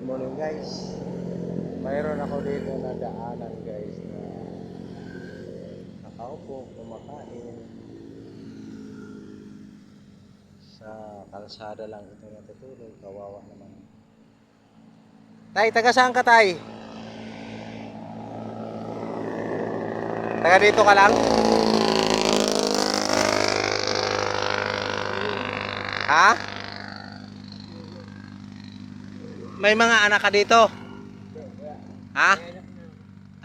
Morning guys. Mayroon ako dito na daanan guys na nakaupo, kumakain. Sa kalsada lang ito natutulog. Kawawa naman. Tay, taga saan ka tay? Taga dito ka lang? Ha? May mga anak ka dito? Ha?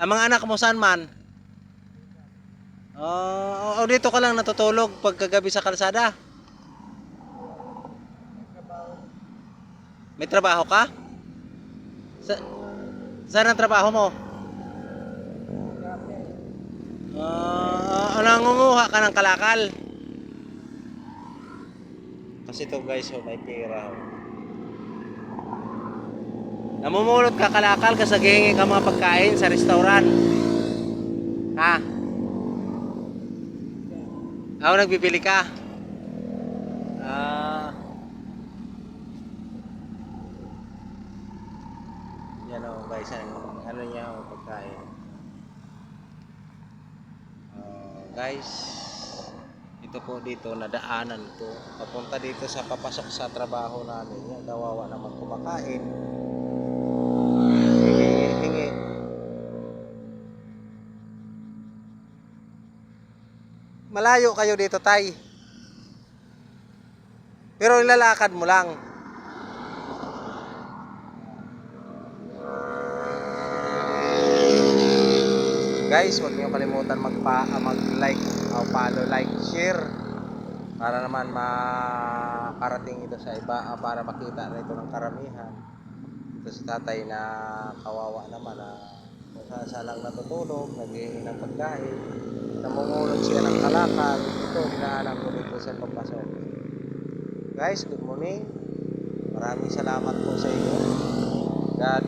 Ang mga anak mo saan man? O dito ka lang natutulog pagkagabi sa kalsada? May trabaho ka? Saan ang trabaho mo? Nangunguha ka ng kalakal? Kasi to guys, may pera. Namumulot ka kalakal kasi naghihingi ka mga pagkain sa restaurant. Ha? Ako nagbibili ka? Yan o guys, ano niya o pagkain. Guys, ito po dito, nadaanan ko. Papunta dito sa papasok sa trabaho namin. Yan, kawawa naman kumakain. Hingi. Malayo kayo dito, tay. Pero ilalakad mo lang. Guys, huwag niyo kalimutan mag-like o follow, like, share para naman makarating ito sa iba, para makita na ito ng karamihan. Ito si tatay na kawawa naman na sasalang natutulog, naghihingi ng pagkain, namumulot siya ng kalakal. Ito, dinaanan ko dito sa papasok. Guys, good morning. Maraming salamat po sa inyo. God